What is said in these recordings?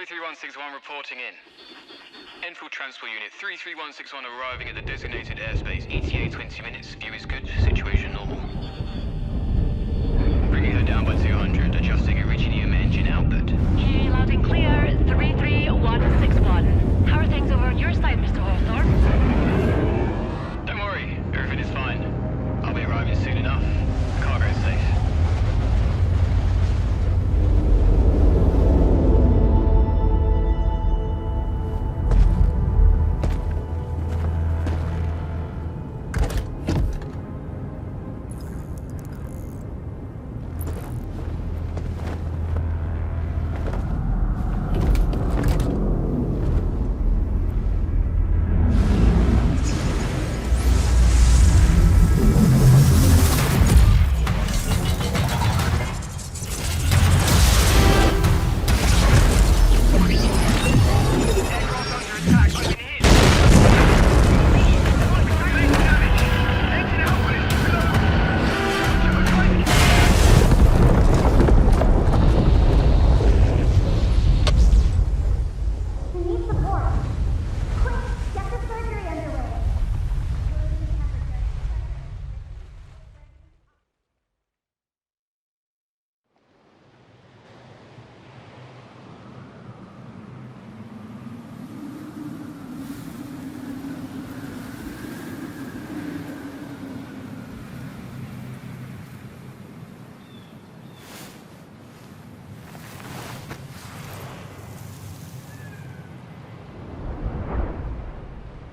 33161 reporting in. Endfield Transport Unit 33161 arriving at the designated airspace. ETA 20 minutes. View is good. Situation normal. Bringing her down by 200. Adjusting Iridium engine output. Okay, loud and clear. 33161. How are things over on your side, Mr. Hawthorne? Don't worry. Everything is fine. I'll be arriving soon enough. Cargo is safe.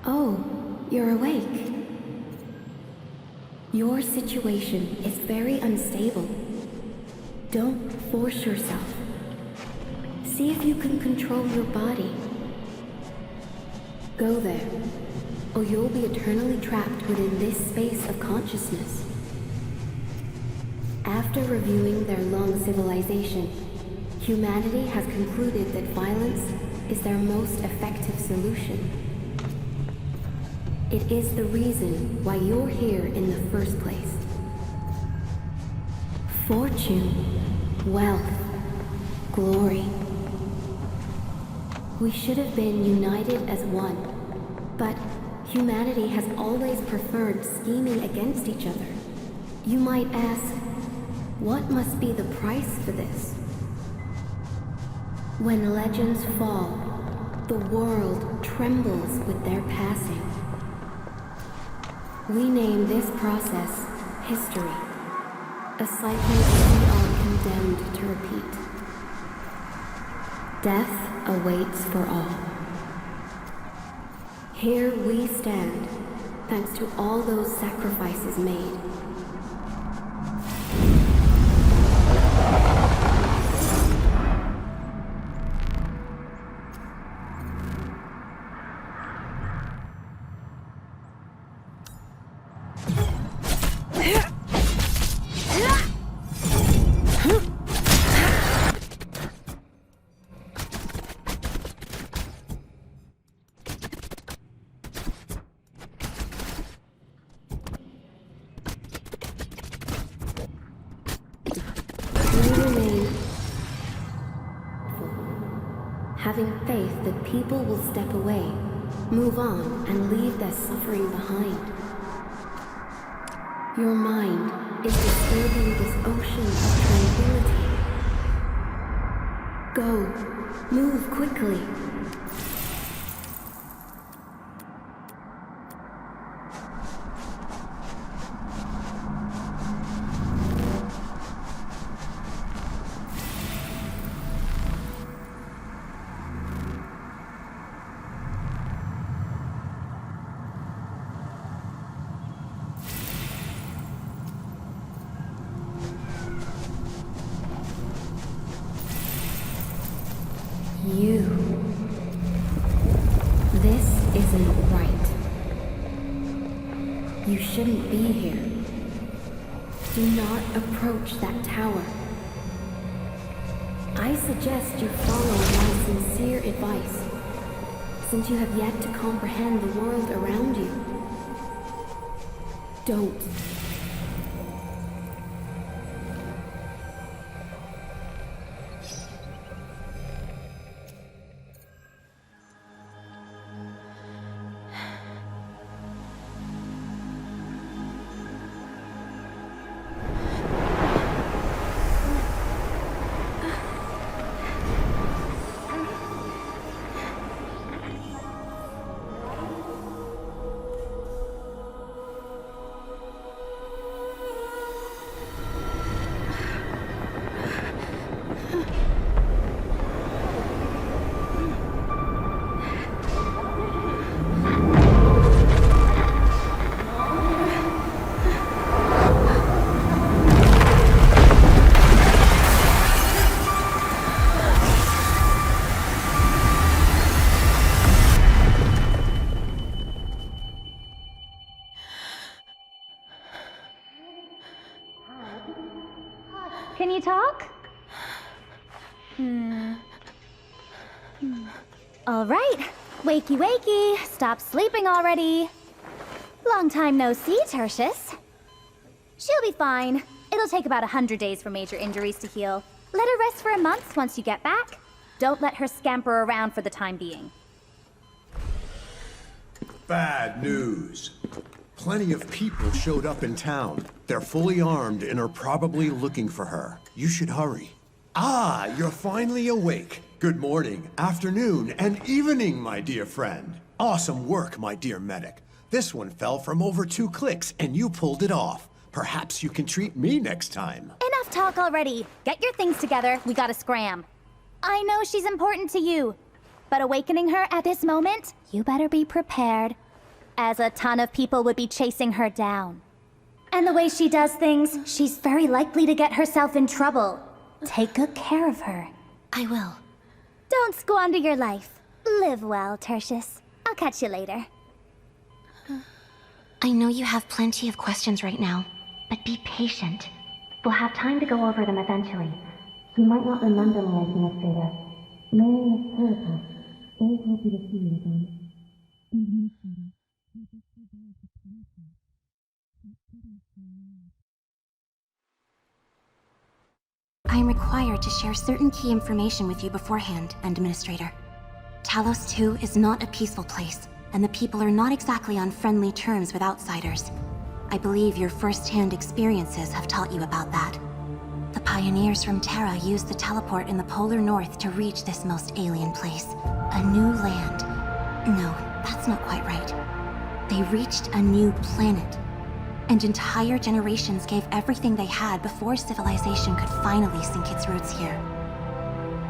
Oh, you're awake. Your situation is very unstable. Don't force yourself. See if you can control your body. Go there, or you'll be eternally trapped within this space of consciousness. After reviewing their long civilization, humanity has concluded that violence is their most effective solution. It is the reason why you're here in the first place. Fortune, wealth, glory. We should have been united as one, but humanity has always preferred scheming against each other. You might ask, what must be the price for this? When legends fall, the world trembles with their passing. We name this process history, a cycle we are condemned to repeat. Death awaits for all. Here we stand, thanks to all those sacrifices made. Having faith that people will step away, move on, and leave their suffering behind. Your mind is disturbing this ocean of tranquility. Go, move quickly. This isn't right. You shouldn't be here. Do not approach that tower. I suggest you follow my sincere advice, since you have yet to comprehend the world around you. Don't. All right, wakey wakey, stop sleeping already. Long time no see, Tertius. She'll be fine. It'll take about 100 days for major injuries to heal. Let her rest for a month once you get back. Don't let her scamper around for the time being. Bad news. Plenty of people showed up in town. They're fully armed and are probably looking for her. You should hurry. Ah, you're finally awake. Good morning, afternoon, and evening, my dear friend. Awesome work, my dear medic. This one fell from over 2 clicks, and you pulled it off. Perhaps you can treat me next time. Enough talk already. Get your things together. We gotta scram. I know she's important to you, but awakening her at this moment, you better be prepared, as a ton of people would be chasing her down. And the way she does things, she's very likely to get herself in trouble. Take good care of her. I will. Don't squander your life. Live well, Tertius. I'll catch you later. I know you have plenty of questions right now, but be patient. We'll have time to go over them eventually. You might not remember me, Administrator. My name is Erica. Very happy to see you again. I am required to share certain key information with you beforehand, Administrator. Talos 2 is not a peaceful place, and the people are not exactly on friendly terms with outsiders. I believe your first-hand experiences have taught you about that. The pioneers from Terra used the teleport in the polar north to reach this most alien place. A new land. No, that's not quite right. They reached a new planet. And entire generations gave everything they had before civilization could finally sink its roots here.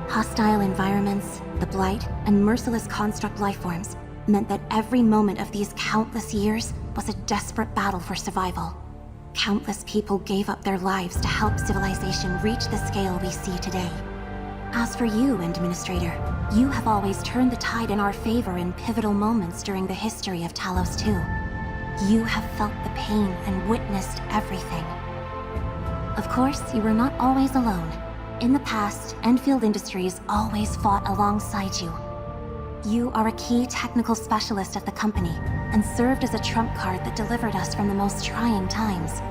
Hostile environments, the blight, and merciless construct lifeforms meant that every moment of these countless years was a desperate battle for survival. Countless people gave up their lives to help civilization reach the scale we see today. As for you, Administrator, you have always turned the tide in our favor in pivotal moments during the history of Talos 2. You have felt the pain and witnessed everything. Of course, you were not always alone. In the past, Endfield Industries always fought alongside you. You are a key technical specialist of the company, and served as a trump card that delivered us from the most trying times.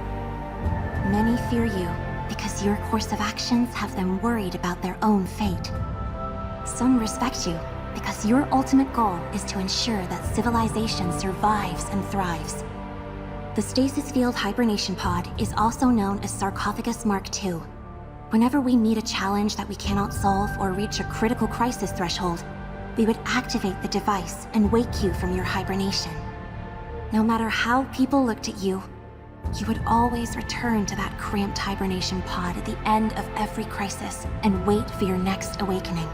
Many fear you, because your course of actions have them worried about their own fate. Some respect you, because your ultimate goal is to ensure that civilization survives and thrives. The Stasis Field Hibernation Pod is also known as Sarcophagus Mark II. Whenever we meet a challenge that we cannot solve or reach a critical crisis threshold, we would activate the device and wake you from your hibernation. No matter how people looked at you, you would always return to that cramped hibernation pod at the end of every crisis and wait for your next awakening.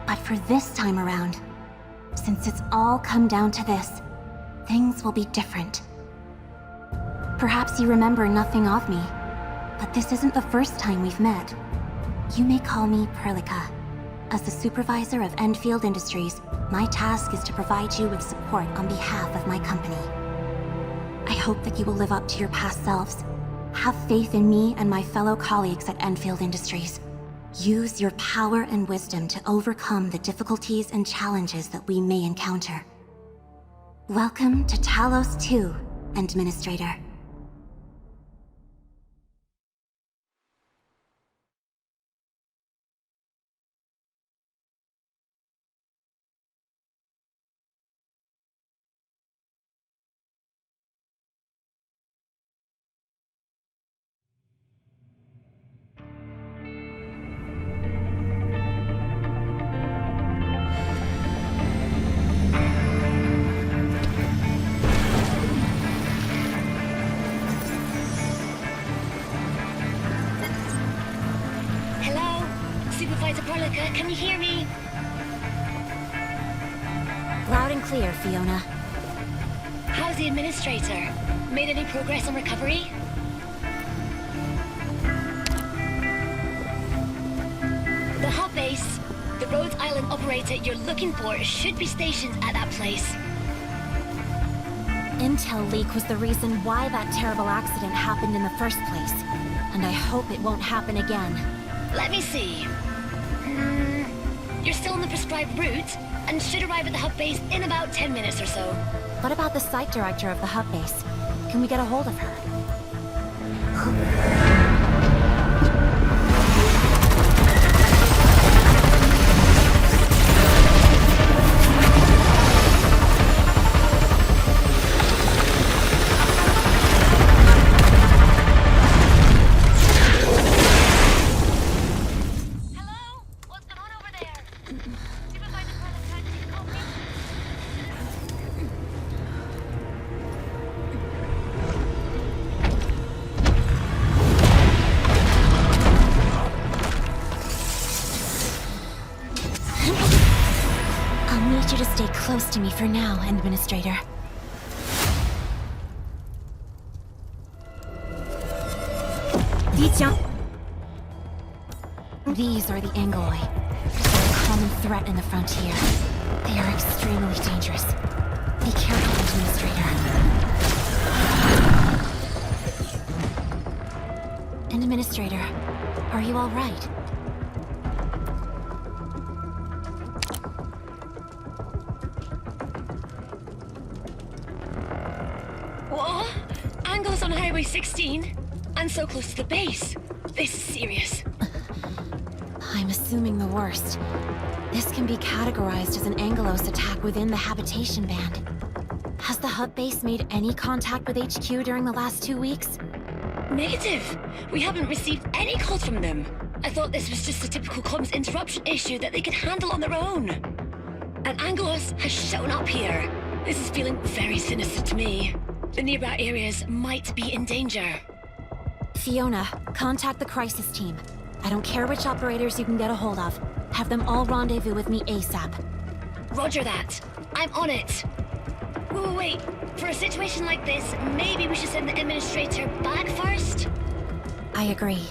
But for this time around, since it's all come down to this, things will be different. Perhaps you remember nothing of me, but this isn't the first time we've met. You may call me Perlica. As the supervisor of Endfield Industries, my task is to provide you with support on behalf of my company. I hope that you will live up to your past selves. Have faith in me and my fellow colleagues at Endfield Industries. Use your power and wisdom to overcome the difficulties and challenges that we may encounter. Welcome to Talos 2, Administrator. Can you hear me? Loud and clear, Fiona. How's the Administrator? Made any progress on recovery? The hub base, the Rhodes Island operator you're looking for should be stationed at that place. Intel leak was the reason why that terrible accident happened in the first place. And I hope it won't happen again. Let me see. prescribed route and should arrive at the hub base in about 10 minutes or so. What about the site director of the hub base? Can we get a hold of her? Hello? What's going on over there? Supervisor Carlos tried to call me. I'll need you to stay close to me for now, Administrator. These are the Angoloi. They're a common threat in the frontier. They are extremely dangerous. Be careful, Administrator. Administrator, are you all right? What? Angles on Highway 16? And so close to the base. This is serious. I'm assuming the worst. This can be categorized as an Angelos attack within the habitation band. Has the hub base made any contact with HQ during the last 2 weeks? Negative. We haven't received any calls from them. I thought this was just a typical comms interruption issue that they could handle on their own. And Angelos has shown up here. This is feeling very sinister to me. The nearby areas might be in danger. Fiona, contact the crisis team. I don't care which operators you can get a hold of. Have them all rendezvous with me ASAP. Roger that. I'm on it. Wait. For a situation like this, maybe we should send the administrator back first? I agree.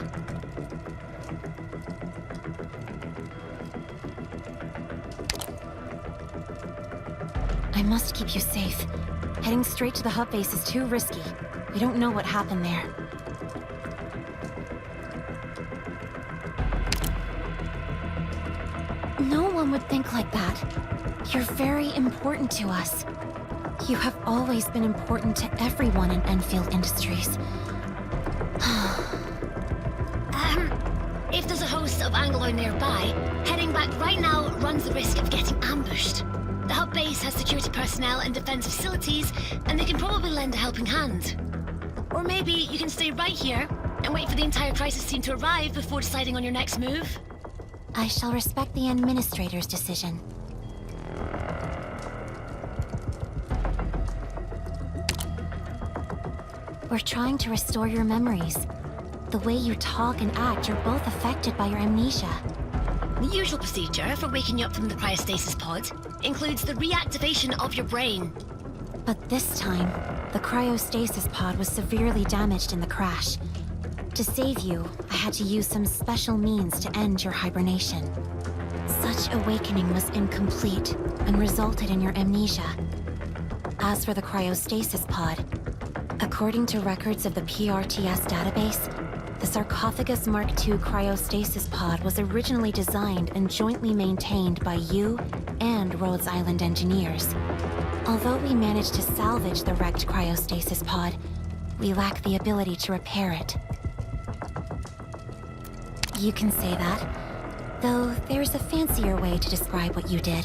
I must keep you safe. Heading straight to the hub base is too risky. We don't know what happened there. No one would think like that. You're very important to us. You have always been important to everyone in Enfield Industries. If there's a host of Angoloi nearby, heading back right now runs the risk of getting ambushed. The hub base has security personnel and defense facilities, and they can probably lend a helping hand. Or maybe you can stay right here and wait for the entire crisis team to arrive before deciding on your next move. I shall respect the Administrator's decision. We're trying to restore your memories. The way you talk and act are both affected by your amnesia. The usual procedure for waking you up from the cryostasis pod includes the reactivation of your brain. But this time, the cryostasis pod was severely damaged in the crash. To save you, I had to use some special means to end your hibernation. Such awakening was incomplete and resulted in your amnesia. As for the cryostasis pod, according to records of the PRTS database, the Sarcophagus Mark II cryostasis pod was originally designed and jointly maintained by you and Rhodes Island engineers. Although we managed to salvage the wrecked cryostasis pod, we lack the ability to repair it. You can say that, though there's a fancier way to describe what you did.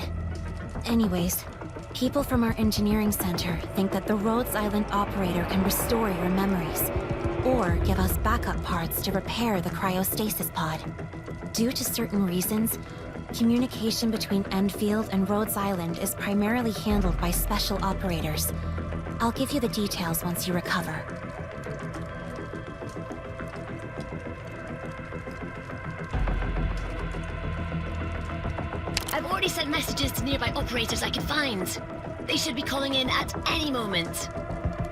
Anyways, people from our engineering center think that the Rhodes Island operator can restore your memories, or give us backup parts to repair the cryostasis pod. Due to certain reasons, communication between Endfield and Rhodes Island is primarily handled by special operators. I'll give you the details once you recover. I've already sent messages to nearby operators I can find. They should be calling in at any moment.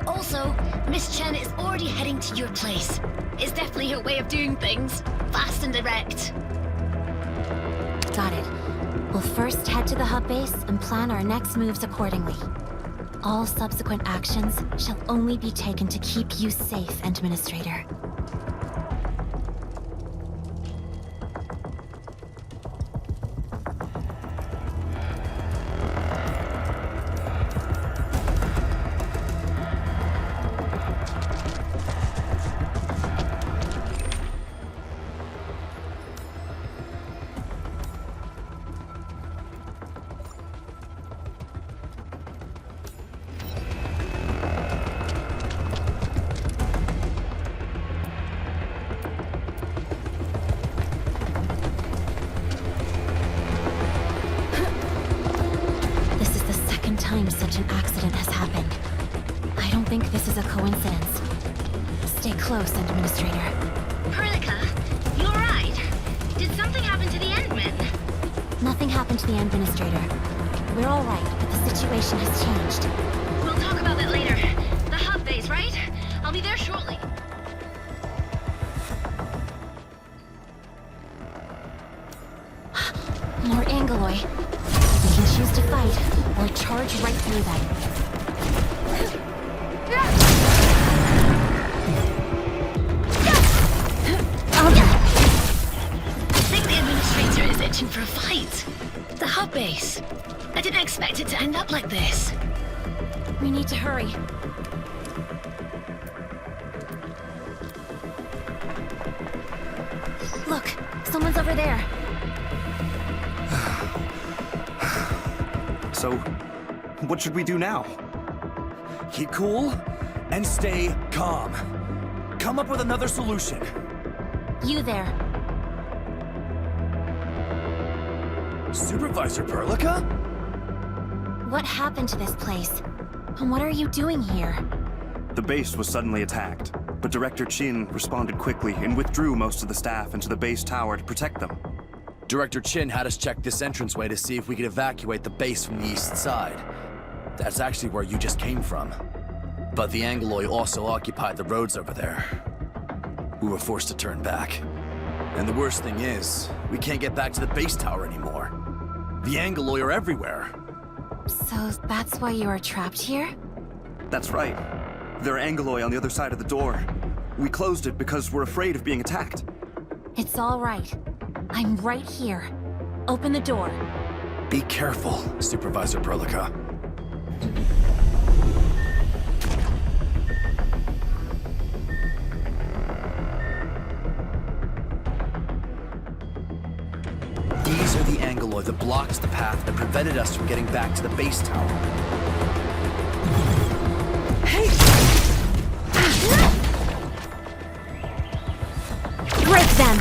Also, Miss Chen is already heading to your place. It's definitely her way of doing things. Fast and direct. Got it. We'll first head to the hub base and plan our next moves accordingly. All subsequent actions shall only be taken to keep you safe, Administrator. time such an accident has happened. I don't think this is a coincidence. Stay close, Administrator. Perlica, you alright? Did something happen to the Endmen? Nothing happened to the Administrator. We're all right, but the situation has changed. We'll talk about that later. The hub base, right? I'll be there shortly. More Angoloy. We can choose to fight, or charge right through them. I think the Administrator is itching for a fight. The hub base. I didn't expect it to end up like this. We need to hurry. Look, someone's over there. So, what should we do now? Keep cool and stay calm. Come up with another solution. You there. Supervisor Perlica? What happened to this place? And what are you doing here? The base was suddenly attacked, but Director Chin responded quickly and withdrew most of the staff into the base tower to protect them. Director Chin had us check this entranceway to see if we could evacuate the base from the east side. That's actually where you just came from. But the Angoloy also occupied the roads over there. We were forced to turn back. And the worst thing is, we can't get back to the base tower anymore. The Angoloy are everywhere. So that's why you are trapped here? That's right. There are Angoloy on the other side of the door. We closed it because we're afraid of being attacked. It's all right. I'm right here. Open the door. Be careful, Supervisor Perlica. These are the Angoloy that blocked the path that prevented us from getting back to the base tower. Break them!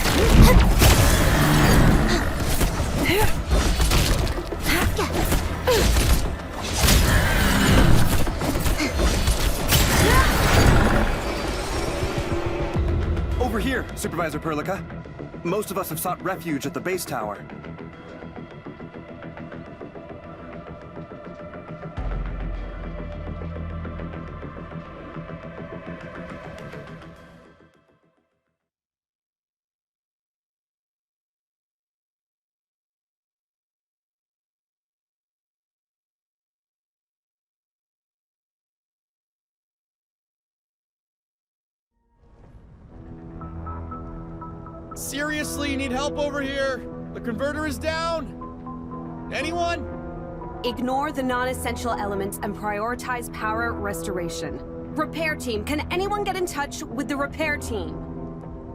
Over here, Supervisor Perlica. Most of us have sought refuge at the base tower. Seriously, you need help over here? The converter is down? Anyone? Ignore the non-essential elements and prioritize power restoration. Repair team, can anyone get in touch with the repair team?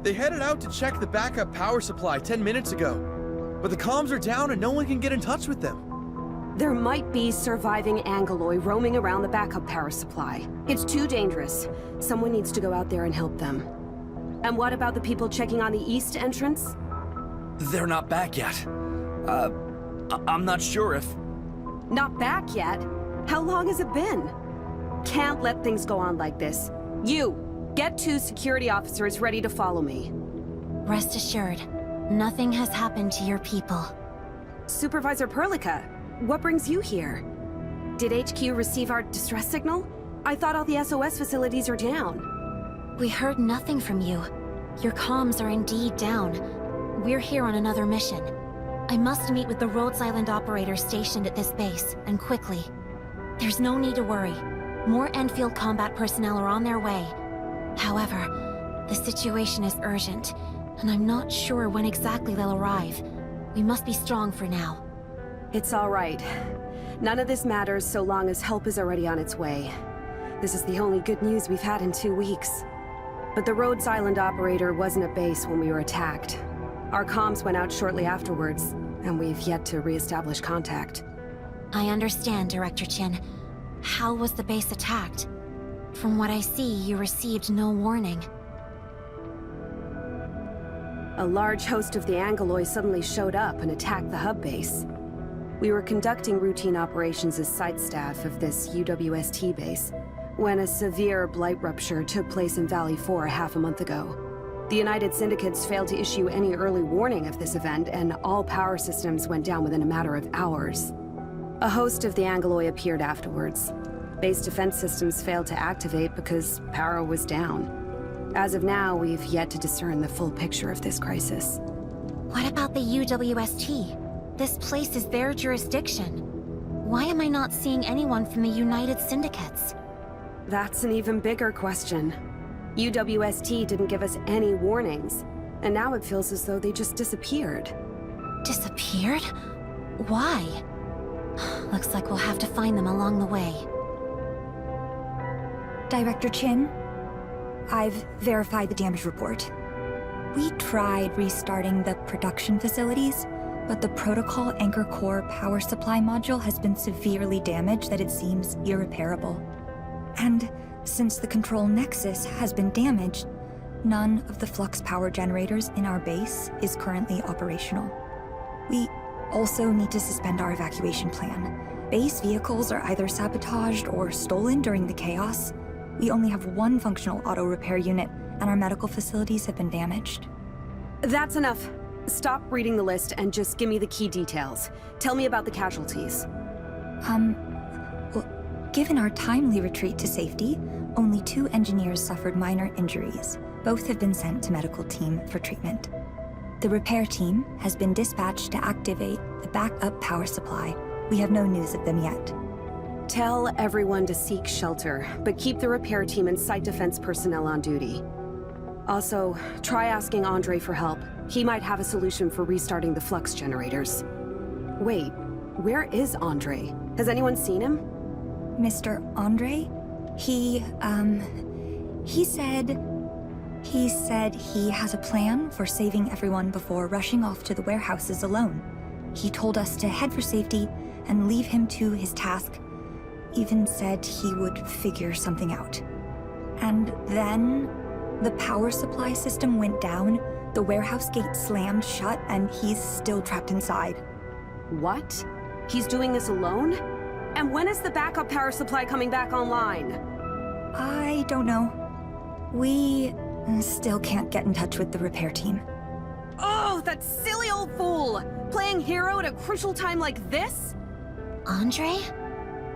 They headed out to check the backup power supply 10 minutes ago. But the comms are down and no one can get in touch with them. There might be surviving Angoloy roaming around the backup power supply. It's too dangerous. Someone needs to go out there and help them. And what about the people checking on the east entrance? They're not back yet. I'm not sure if... Not back yet? How long has it been? Can't let things go on like this. You, get 2 security officers ready to follow me. Rest assured, nothing has happened to your people. Supervisor Perlica, what brings you here? Did HQ receive our distress signal? I thought all the SOS facilities are down. We heard nothing from you. Your comms are indeed down. We're here on another mission. I must meet with the Rhodes Island operators stationed at this base, and quickly. There's no need to worry. More Endfield combat personnel are on their way. However, the situation is urgent, and I'm not sure when exactly they'll arrive. We must be strong for now. It's all right. None of this matters so long as help is already on its way. This is the only good news we've had in 2 weeks. But the Rhodes Island operator wasn't at base when we were attacked. Our comms went out shortly afterwards, and we've yet to re-establish contact. I understand, Director Chin. How was the base attacked? From what I see, you received no warning. A large host of the Angoloy suddenly showed up and attacked the hub base. We were conducting routine operations as site staff of this UWST base when a severe blight rupture took place in Valley 4 half a month ago. The United Syndicates failed to issue any early warning of this event, and all power systems went down within a matter of hours. A host of the Angloi appeared afterwards. Base defense systems failed to activate because power was down. As of now, we've yet to discern the full picture of this crisis. What about the UWST? This place is their jurisdiction. Why am I not seeing anyone from the United Syndicates? That's an even bigger question. UWST didn't give us any warnings, and now it feels as though they just disappeared. Disappeared? Why? Looks like we'll have to find them along the way. Director Chin, I've verified the damage report. We tried restarting the production facilities, but the Protocol Anchor Core power supply module has been severely damaged that it seems irreparable. And since the control nexus has been damaged, none of the flux power generators in our base is currently operational. We also need to suspend our evacuation plan. Base vehicles are either sabotaged or stolen during the chaos. We only have one functional auto repair unit, and our medical facilities have been damaged. That's enough. Stop reading the list and just give me the key details. Tell me about the casualties. Well, given our timely retreat to safety, only 2 engineers suffered minor injuries. Both have been sent to medical team for treatment. The repair team has been dispatched to activate the backup power supply. We have no news of them yet. Tell everyone to seek shelter, but keep the repair team and site defense personnel on duty. Also, try asking Andre for help. He might have a solution for restarting the flux generators. Wait, where is Andre? Has anyone seen him? Mr. Andre? He said he has a plan for saving everyone before rushing off to the warehouses alone. He told us to head for safety and leave him to his task. Even said he would figure something out. And then the power supply system went down, the warehouse gate slammed shut, and he's still trapped inside. What? He's doing this alone? And when is the backup power supply coming back online? I don't know. We still can't get in touch with the repair team. Oh, that silly old fool! Playing hero at a crucial time like this? Andre?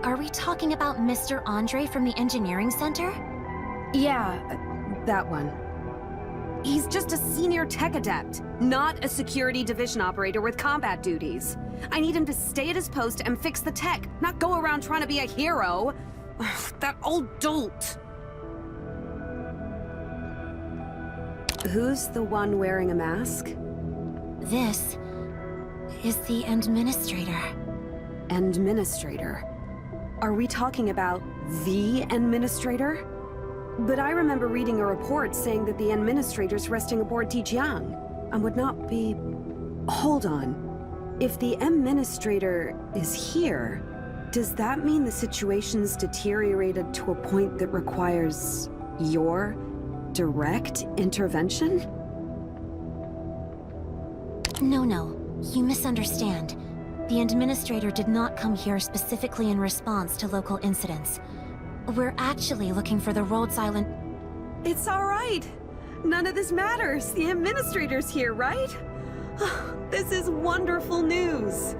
Are we talking about Mr. Andre from the engineering center? Yeah, that one. He's just a senior tech adept, not a security division operator with combat duties. I need him to stay at his post and fix the tech, not go around trying to be a hero. Ugh, that old dolt. Who's the one wearing a mask? This is the administrator. Administrator? Are we talking about the administrator? But I remember reading a report saying that the administrator's resting aboard Tijiang and would not be... Hold on. If the administrator is here, does that mean the situation's deteriorated to a point that requires your direct intervention? No, you misunderstand. The administrator did not come here specifically in response to local incidents. We're actually looking for the Rhodes Island... It's all right. None of this matters. The administrator's here, right? This is wonderful news.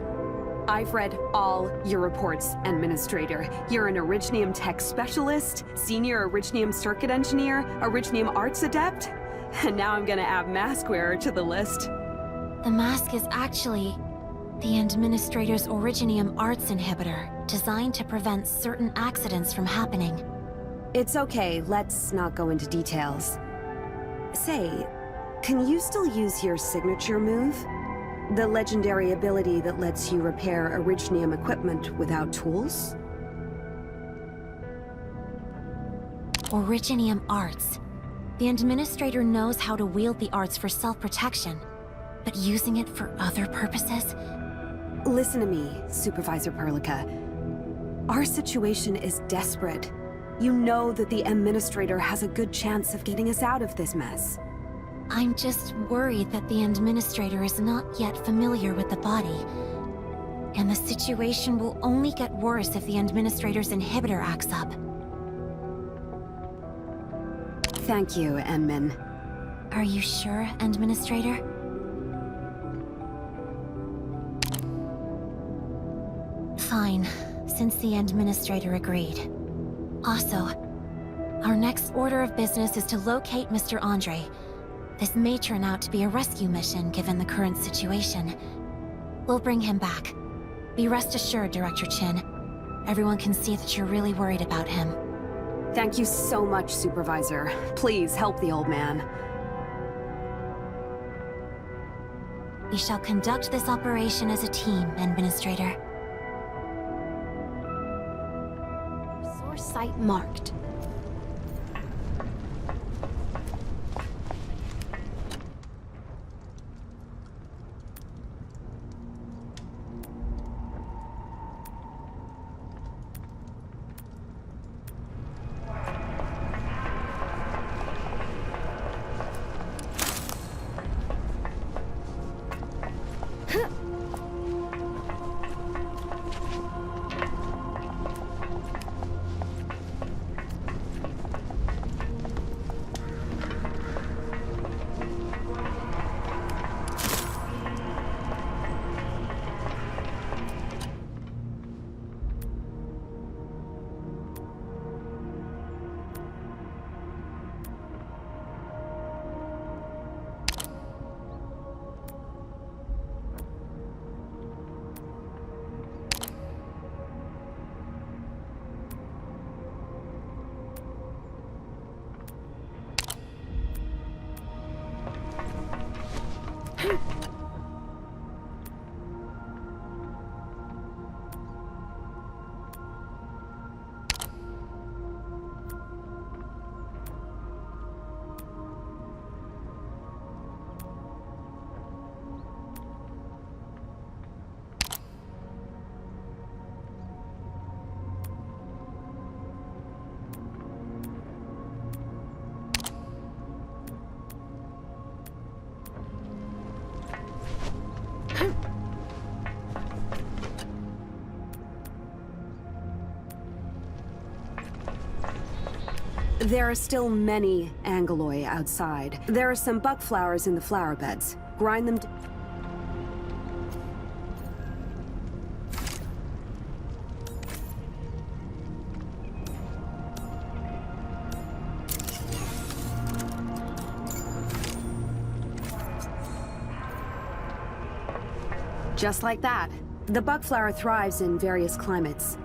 I've read all your reports, Administrator. You're an Originium Tech Specialist, Senior Originium Circuit Engineer, Originium Arts Adept, and now I'm gonna add Mask Wearer to the list. The mask is actually the Administrator's Originium Arts Inhibitor, designed to prevent certain accidents from happening. It's okay, let's not go into details. Say, can you still use your signature move? The legendary ability that lets you repair Originium equipment without tools? Originium Arts. The Administrator knows how to wield the arts for self-protection, but using it for other purposes? Listen to me, Supervisor Perlica. Our situation is desperate. You know that the Administrator has a good chance of getting us out of this mess. I'm just worried that the Administrator is not yet familiar with the body. And the situation will only get worse if the Administrator's inhibitor acts up. Thank you, Enmin. Are you sure, Administrator? Fine, since the Administrator agreed. Also, our next order of business is to locate Mr. Andre. This may turn out to be a rescue mission given the current situation. We'll bring him back. Be rest assured, Director Chin. Everyone can see that you're really worried about him. Thank you so much, Supervisor. Please help the old man. We shall conduct this operation as a team, Administrator. Source site marked. There are still many Angeloi outside. There are some buck flowers in the flower beds. Grind them. Just like that. The buck flower thrives in various climates.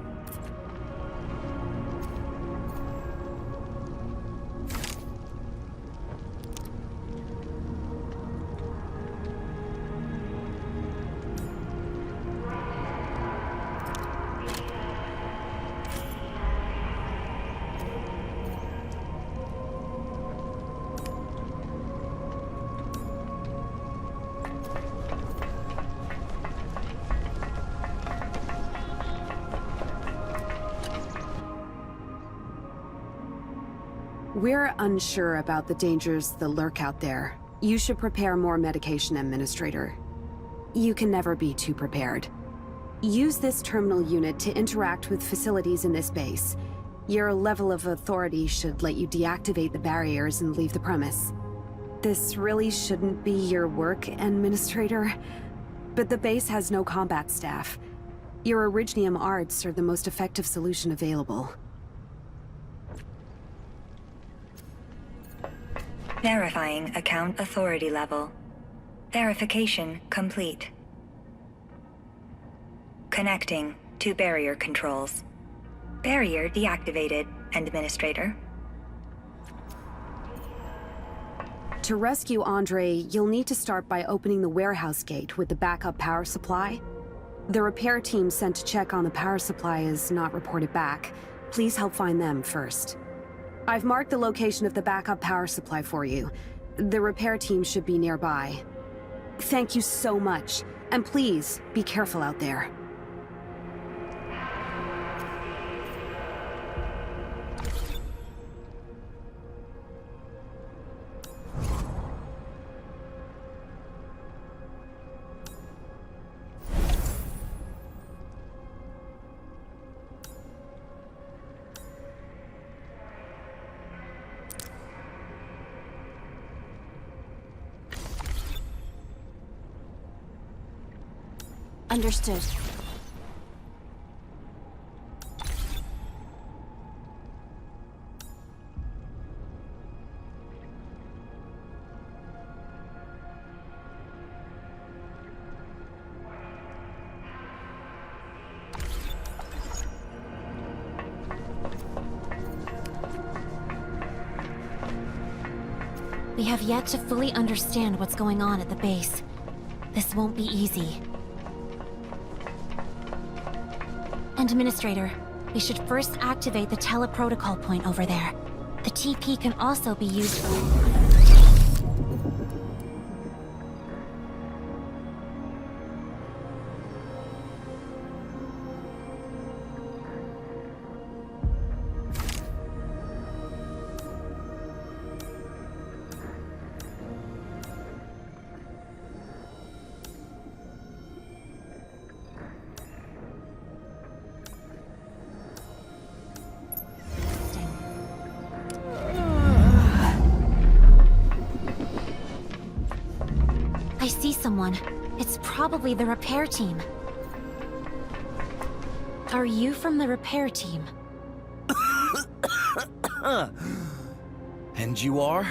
We're unsure about the dangers that lurk out there. You should prepare more medication, Administrator. You can never be too prepared. Use this terminal unit to interact with facilities in this base. Your level of authority should let you deactivate the barriers and leave the premise. This really shouldn't be your work, Administrator, but the base has no combat staff. Your Originium arts are the most effective solution available. Verifying account authority level. Verification complete. Connecting to barrier controls. Barrier deactivated, Administrator. To rescue Andre, you'll need to start by opening the warehouse gate with the backup power supply. The repair team sent to check on the power supply is not reported back. Please help find them first. I've marked the location of the backup power supply for you. The repair team should be nearby. Thank you so much, and please, be careful out there. Understood. We have yet to fully understand what's going on at the base. This won't be easy. Administrator, we should first activate the teleprotocol point over there. The TP can also be used for... I see someone. It's probably the repair team. Are you from the repair team? And you are?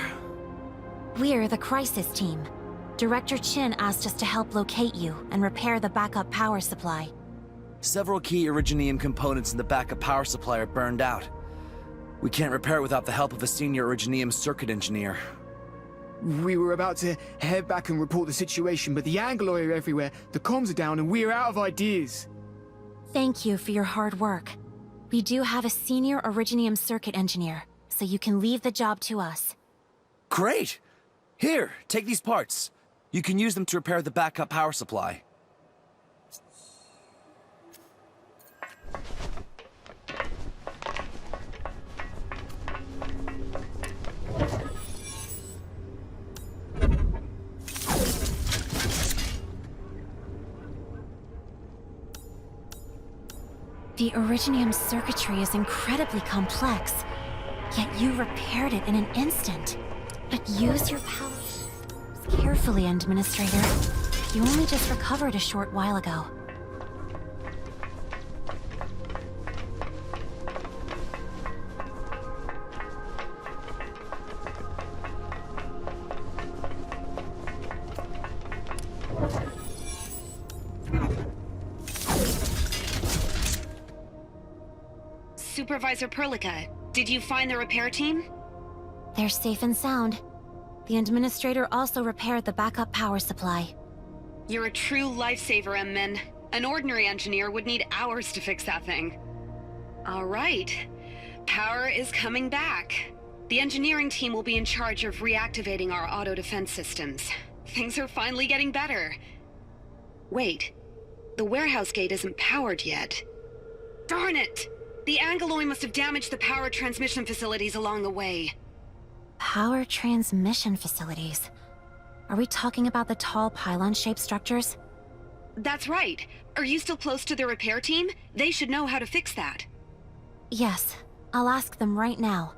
We're the crisis team. Director Chin asked us to help locate you and repair the backup power supply. Several key Originium components in the backup power supply are burned out. We can't repair it without the help of a senior Originium circuit engineer. We were about to head back and report the situation, but the Angloi are everywhere, the comms are down, and we're out of ideas. Thank you for your hard work. We do have a senior Originium circuit engineer, so you can leave the job to us. Great! Here, take these parts. You can use them to repair the backup power supply. The Originium circuitry is incredibly complex, yet you repaired it in an instant. But use your powers carefully, Administrator. You only just recovered a short while ago. Supervisor Perlica, did you find the repair team? They're safe and sound. The Administrator also repaired the backup power supply. You're a true lifesaver, M-Men. An ordinary engineer would need hours to fix that thing. All right. Power is coming back. The engineering team will be in charge of reactivating our auto defense systems. Things are finally getting better. Wait. The warehouse gate isn't powered yet. Darn it! The Angloi must have damaged the power transmission facilities along the way. Power transmission facilities? Are we talking about the tall pylon-shaped structures? That's right. Are you still close to the repair team? They should know how to fix that. Yes. I'll ask them right now.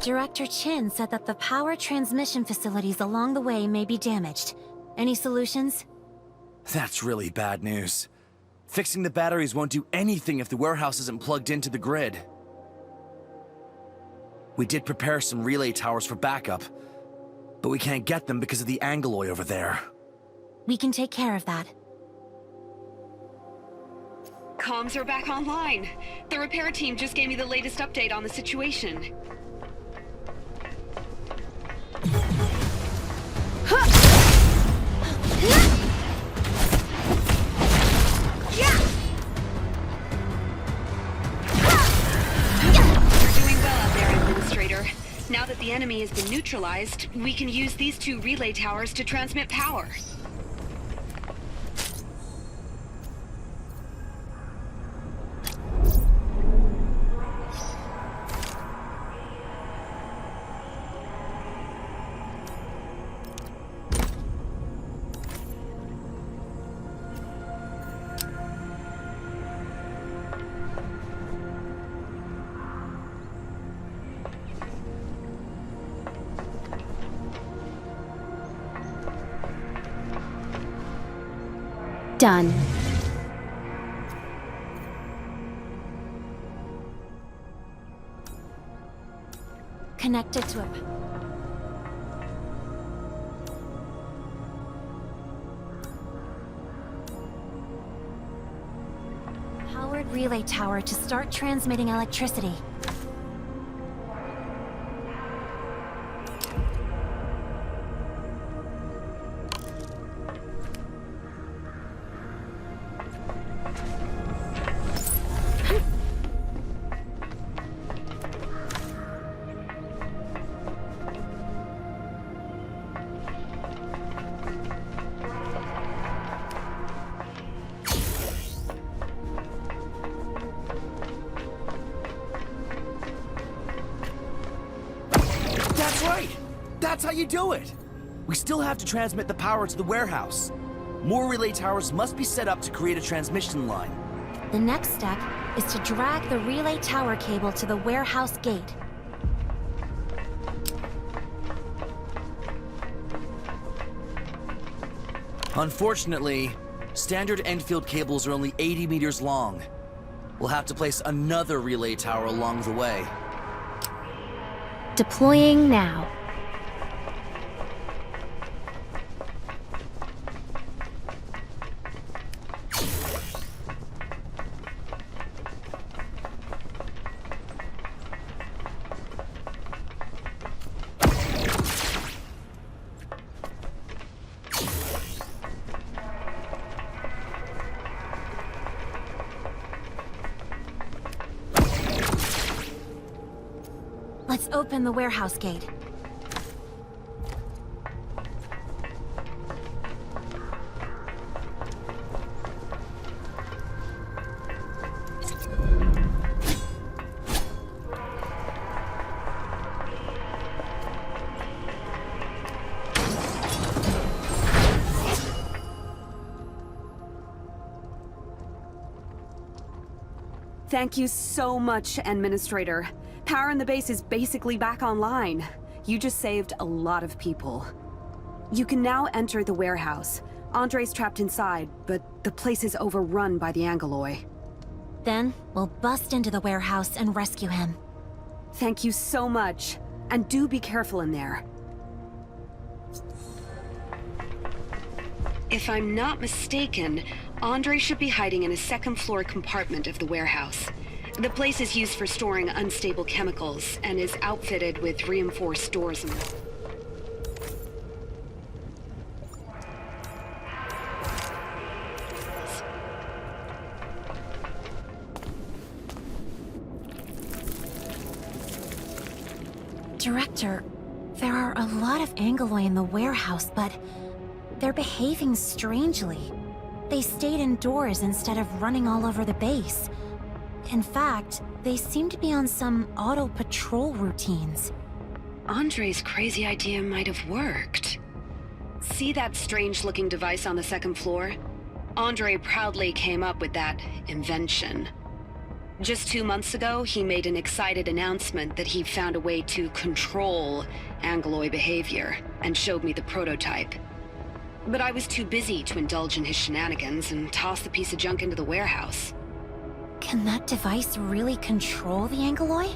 Director Chin said that the power transmission facilities along the way may be damaged. Any solutions? That's really bad news. Fixing the batteries won't do anything if the warehouse isn't plugged into the grid. We did prepare some relay towers for backup, but we can't get them because of the Angloi over there. We can take care of that. Comms are back online. The repair team just gave me the latest update on the situation. enemy has been neutralized, we can use these 2 relay towers to transmit power. Done. Connected to it. Powered relay tower to start transmitting electricity. That's right! That's how you do it! We still have to transmit the power to the warehouse. More relay towers must be set up to create a transmission line. The next step is to drag the relay tower cable to the warehouse gate. Unfortunately, standard Endfield cables are only 80 meters long. We'll have to place another relay tower along the way. Deploying now. Let's open the warehouse gate. Thank you so much, Administrator. Power in the base is basically back online. You just saved a lot of people. You can now enter the warehouse. Andre's trapped inside, but the place is overrun by the Angeloi. Then, we'll bust into the warehouse and rescue him. Thank you so much. And do be careful in there. If I'm not mistaken, Andre should be hiding in a second-floor compartment of the warehouse. The place is used for storing unstable chemicals and is outfitted with reinforced doors and... Director, there are a lot of Angeloi in the warehouse, but they're behaving strangely. They stayed indoors instead of running all over the base. In fact, they seem to be on some auto-patrol routines. Andre's crazy idea might have worked. See that strange-looking device on the second floor? Andre proudly came up with that invention. Just 2 months ago, he made an excited announcement that he found a way to control Angeloi behavior, and showed me the prototype. But I was too busy to indulge in his shenanigans and tossed the piece of junk into the warehouse. Can that device really control the Angeloi?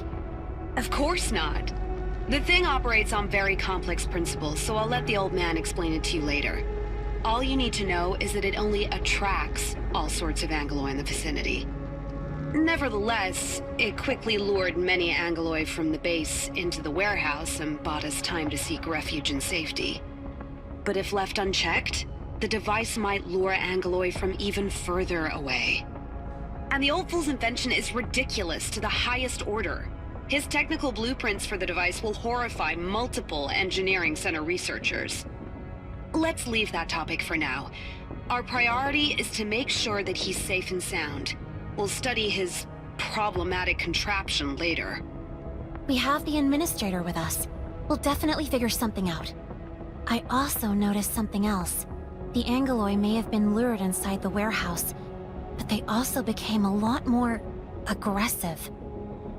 Of course not. The thing operates on very complex principles, so I'll let the old man explain it to you later. All you need to know is that it only attracts all sorts of Angeloi in the vicinity. Nevertheless, it quickly lured many Angeloi from the base into the warehouse and bought us time to seek refuge and safety. But if left unchecked, the device might lure Angeloi from even further away. And the old fool's invention is ridiculous to the highest order. His technical blueprints for the device will horrify multiple engineering center researchers. Let's leave that topic for now. Our priority is to make sure that he's safe and sound. We'll study his problematic contraption later. We have the administrator with us. We'll definitely figure something out. I also noticed something else. The Angeloi may have been lured inside the warehouse, but they also became a lot more aggressive.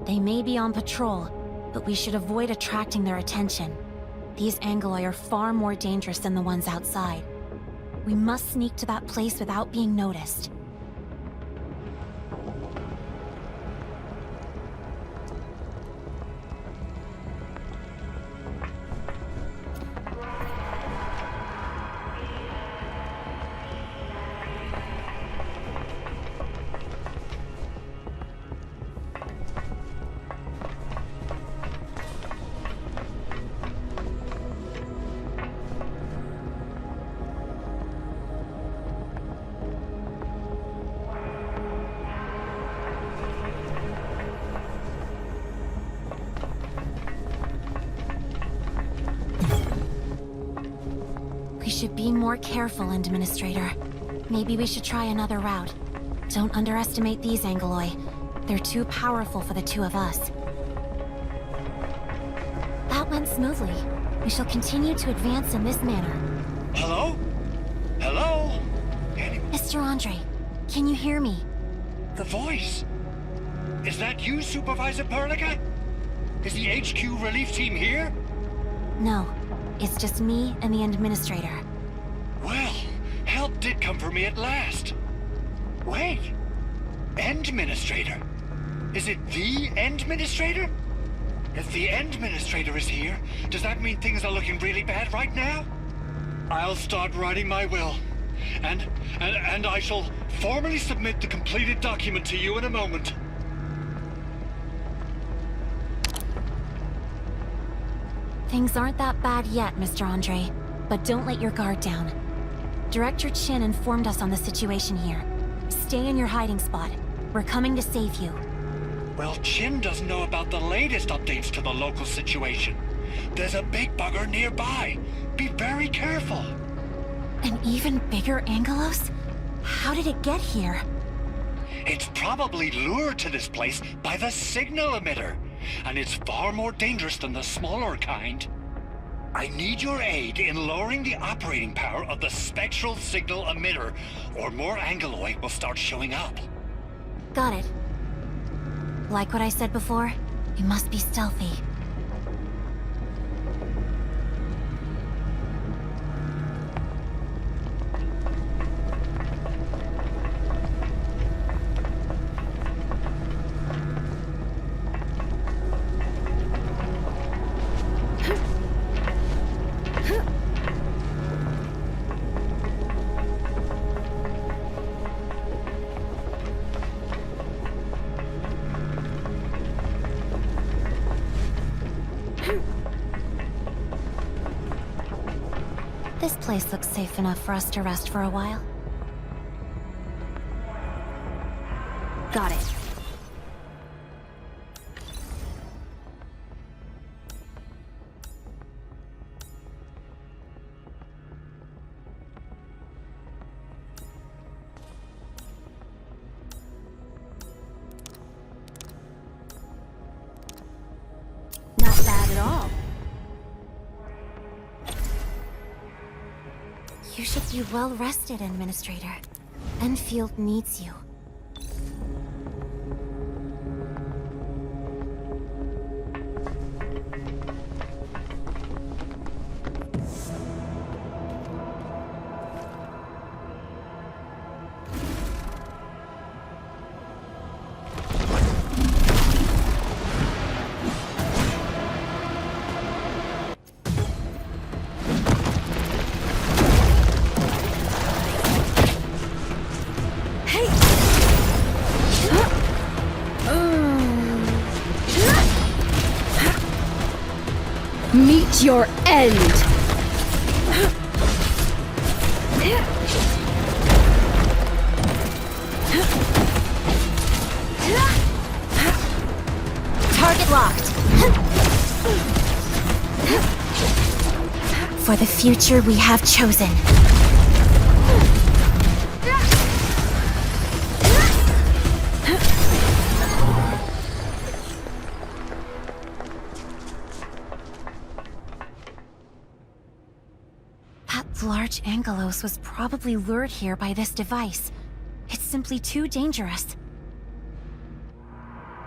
They may be on patrol, but we should avoid attracting their attention. These Angeloi are far more dangerous than the ones outside. We must sneak to that place without being noticed. We should be more careful, Administrator. Maybe we should try another route. Don't underestimate these Angeloi. They're too powerful for the two of us. That went smoothly. We shall continue to advance in this manner. Hello? Hello? Mr. Andre, can you hear me? The voice. Is that you, Supervisor Perlica? Is the HQ relief team here? No. It's just me and the Administrator. Well, help did come for me at last. Wait. Endministrator? Is it the Endministrator? If the Endministrator is here, does that mean things are looking really bad right now? I'll start writing my will. And I shall formally submit the completed document to you in a moment. Things aren't that bad yet, Mr. Andre, but don't let your guard down. Director Chin informed us on the situation here. Stay in your hiding spot. We're coming to save you. Well, Chin doesn't know about the latest updates to the local situation. There's a big bugger nearby. Be very careful. An even bigger Angelos? How did it get here? It's probably lured to this place by the signal emitter. And it's far more dangerous than the smaller kind. I need your aid in lowering the operating power of the spectral signal emitter, or more Angeloi will start showing up. Got it. Like what I said before, we must be stealthy. This place looks safe enough for us to rest for a while. Got it. Not bad at all. You should be well rested, Administrator. Enfield needs you. Meet your end! Target locked. For the future we have chosen. That large Angelos was probably lured here by this device. It's simply too dangerous.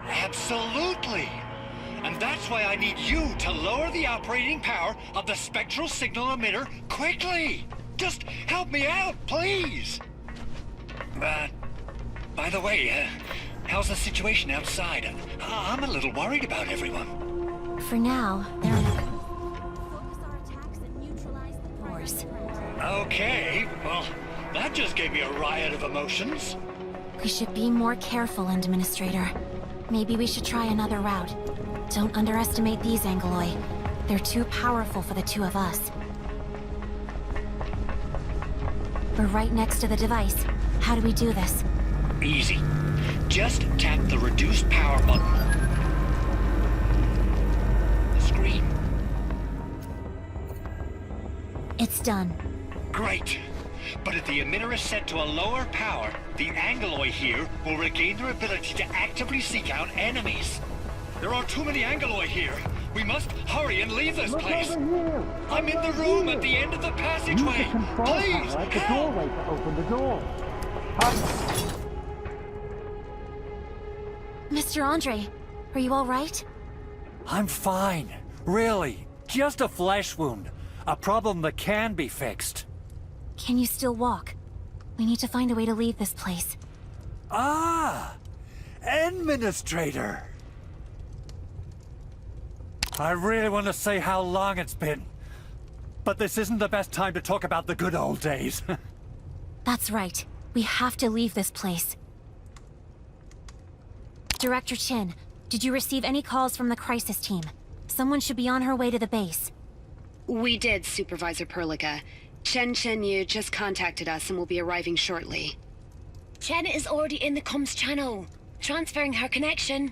Absolutely! And that's why I need you to lower the operating power of the spectral signal emitter quickly! Just help me out, please! By the way, how's the situation outside? I'm a little worried about everyone. For now, there are focus our attacks and neutralize the force. Okay, well, that just gave me a riot of emotions. We should be more careful, Administrator. Maybe we should try another route. Don't underestimate these Angeloi. They're too powerful for the two of us. We're right next to the device. How do we do this? Easy. Just tap the reduced power button. The screen. It's done. Great. But if the emitter is set to a lower power, the Angeloi here will regain their ability to actively seek out enemies. There are too many Angeloi here. We must hurry and leave this place. I'm in the room at the end of the passageway. Please, help! Mr. Andre, are you all right? I'm fine. Really. Just a flesh wound. A problem that can be fixed. Can you still walk? We need to find a way to leave this place. Ah! Administrator! I really want to say how long it's been. But this isn't the best time to talk about the good old days. That's right. We have to leave this place. Director Chin, did you receive any calls from the crisis team? Someone should be on her way to the base. We did, Supervisor Perlica. Chen Yu just contacted us and will be arriving shortly. Chen is already in the comms channel, transferring her connection.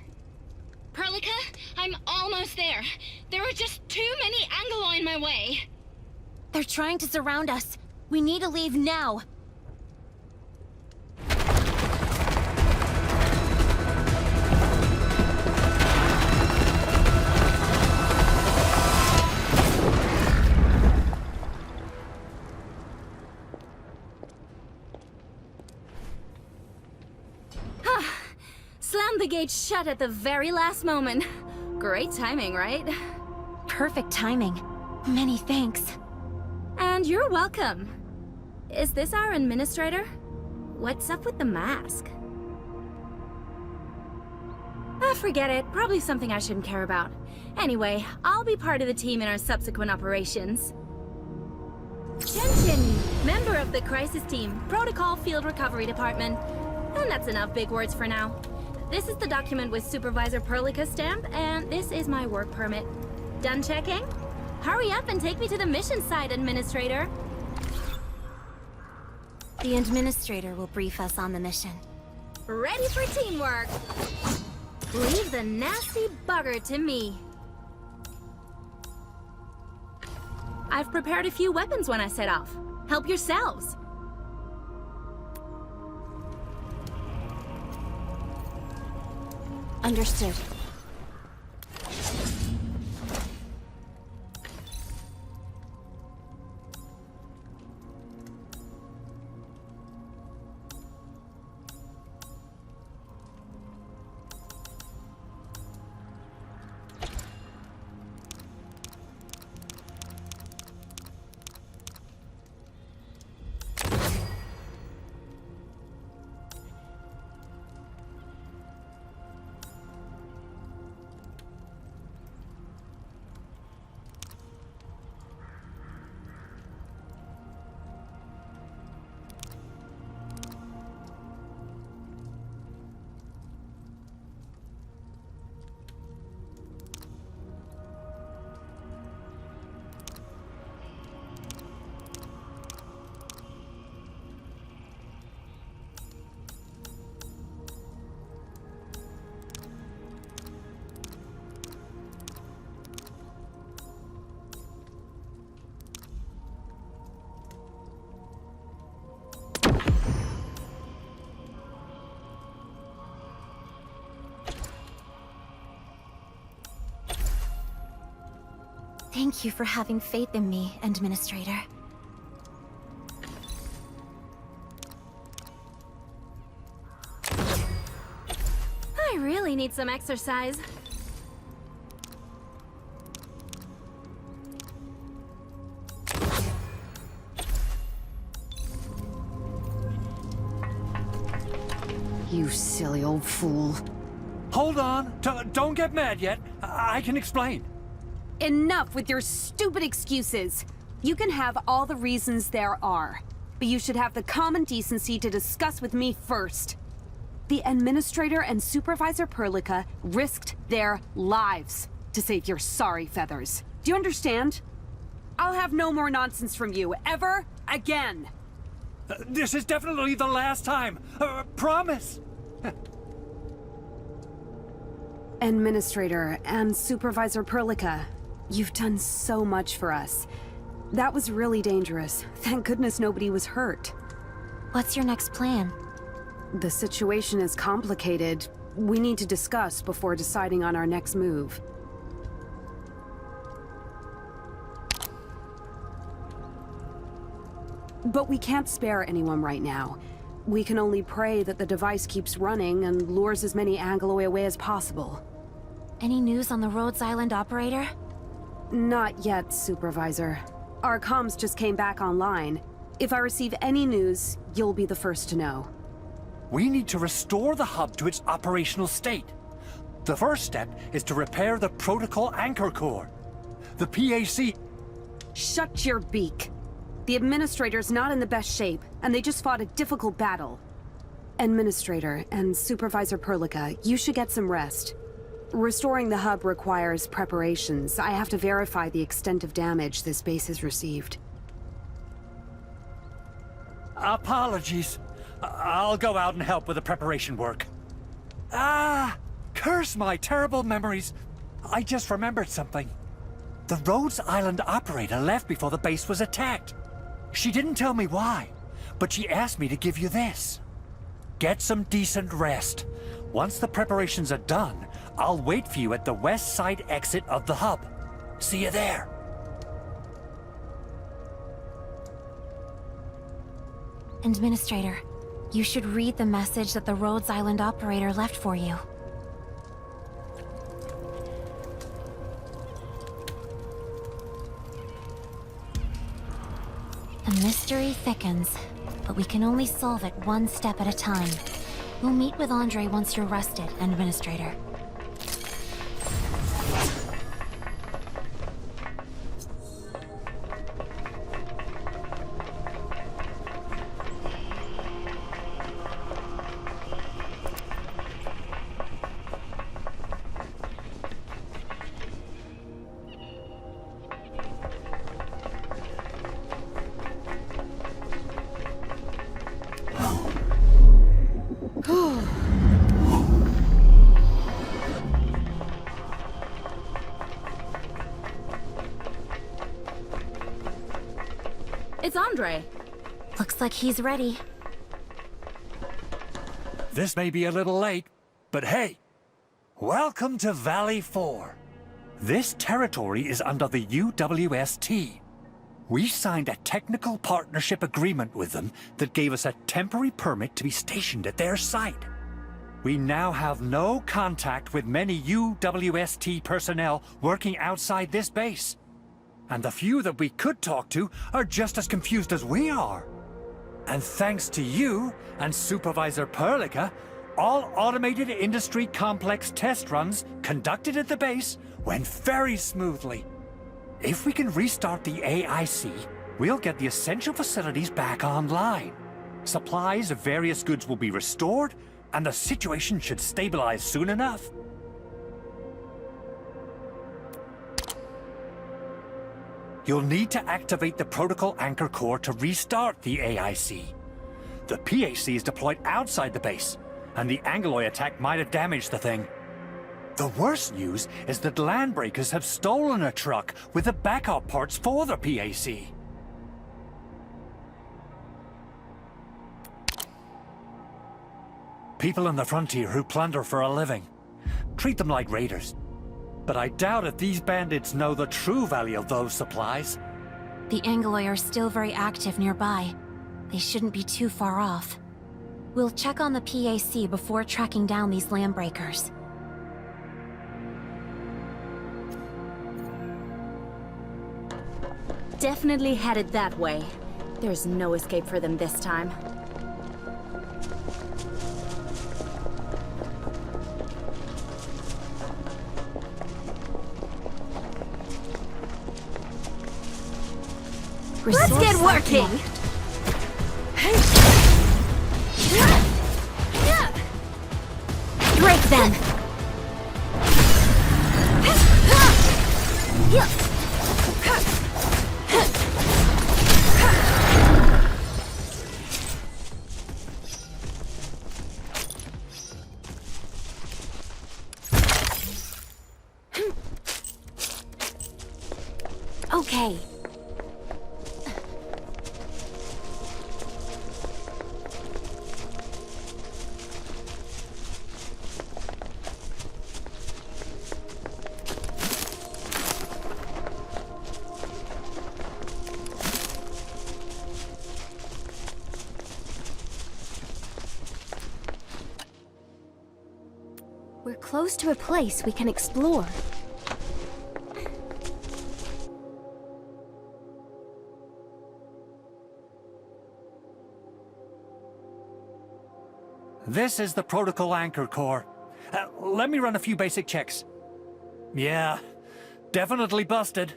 Perlica, I'm almost there. There are just too many Angeloi in my way. They're trying to surround us. We need to leave now. Slammed the gate shut at the very last moment. Great timing, right? Perfect timing. Many thanks. And you're welcome. Is this our administrator? What's up with the mask? Forget it. Probably something I shouldn't care about. Anyway, I'll be part of the team in our subsequent operations. Chen, member of the crisis team, Protocol Field Recovery Department. And that's enough big words for now. This is the document with Supervisor Perlica's stamp, and this is my work permit. Done checking? Hurry up and take me to the mission site, Administrator. The Administrator will brief us on the mission. Ready for teamwork! Leave the nasty bugger to me. I've prepared a few weapons when I set off. Help yourselves. Understood. Thank you for having faith in me, Administrator. I really need some exercise. You silly old fool. Hold on. Don't get mad yet. I can explain. Enough with your stupid excuses. You can have all the reasons there are, but you should have the common decency to discuss with me first. The Administrator and Supervisor Perlica risked their lives to save your sorry feathers. Do you understand? I'll have no more nonsense from you, ever again. This is definitely the last time. Promise. Administrator and Supervisor Perlica, you've done so much for us. That was really dangerous. Thank goodness nobody was hurt. What's your next plan? The situation is complicated. We need to discuss before deciding on our next move. But we can't spare anyone right now. We can only pray that the device keeps running and lures as many Angloi away as possible. Any news on the Rhodes Island operator? Not yet, Supervisor. Our comms just came back online. If I receive any news, you'll be the first to know. We need to restore the hub to its operational state. The first step is to repair the protocol anchor core. The PAC... Shut your beak. The Administrator's not in the best shape, and they just fought a difficult battle. Administrator and Supervisor Perlica, you should get some rest. Restoring the hub requires preparations. I have to verify the extent of damage this base has received. Apologies. I'll go out and help with the preparation work. Curse my terrible memories. I just remembered something. The Rhodes Island operator left before the base was attacked. She didn't tell me why, but she asked me to give you this. Get some decent rest. Once the preparations are done, I'll wait for you at the west side exit of the hub. See you there. Administrator, you should read the message that the Rhodes Island operator left for you. The mystery thickens, but we can only solve it one step at a time. We'll meet with Andre once you're rested, Administrator. It's Andre. Looks like he's ready. This may be a little late, but hey, welcome to Valley 4. This territory is under the UWST. We signed a technical partnership agreement with them that gave us a temporary permit to be stationed at their site. We now have no contact with many UWST personnel working outside this base. And the few that we could talk to are just as confused as we are. And thanks to you and Supervisor Perlica, all automated industry complex test runs conducted at the base went very smoothly. If we can restart the AIC, we'll get the essential facilities back online. Supplies of various goods will be restored, and the situation should stabilize soon enough. You'll need to activate the protocol anchor core to restart the AIC. The PAC is deployed outside the base, and the Angloi attack might have damaged the thing. The worst news is that landbreakers have stolen a truck with the backup parts for the PAC. People on the frontier who plunder for a living. Treat them like raiders. But I doubt if these bandits know the true value of those supplies. The Angloi are still very active nearby. They shouldn't be too far off. We'll check on the PAC before tracking down these landbreakers. Definitely headed that way. There's no escape for them this time. Let's get working! Break them! Okay. We're close to a place we can explore. This is the Protocol Anchor Core. Let me run a few basic checks. Yeah, definitely busted.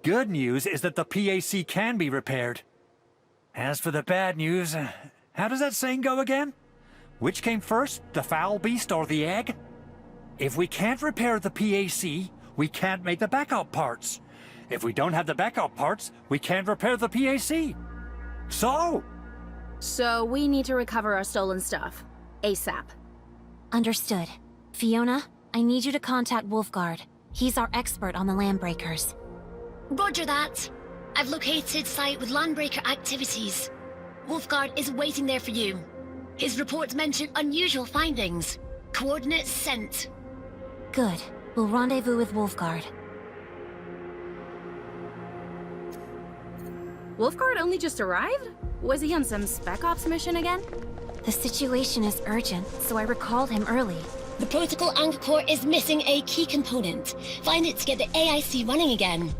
Good news is that the PAC can be repaired. As for the bad news, how does that saying go again? Which came first, the foul beast or the egg? If we can't repair the PAC, we can't make the backup parts. If we don't have the backup parts, we can't repair the PAC. So we need to recover our stolen stuff. ASAP. Understood. Fiona, I need you to contact Wolfguard. He's our expert on the landbreakers. Roger that. I've located site with landbreaker activities. Wolfguard is waiting there for you. His reports mention unusual findings. Coordinates sent. Good. We'll rendezvous with Wolfguard. Wolfguard only just arrived? Was he on some Spec Ops mission again? The situation is urgent, so I recalled him early. The Protocol Anchor Core is missing a key component. Find it to get the AIC running again.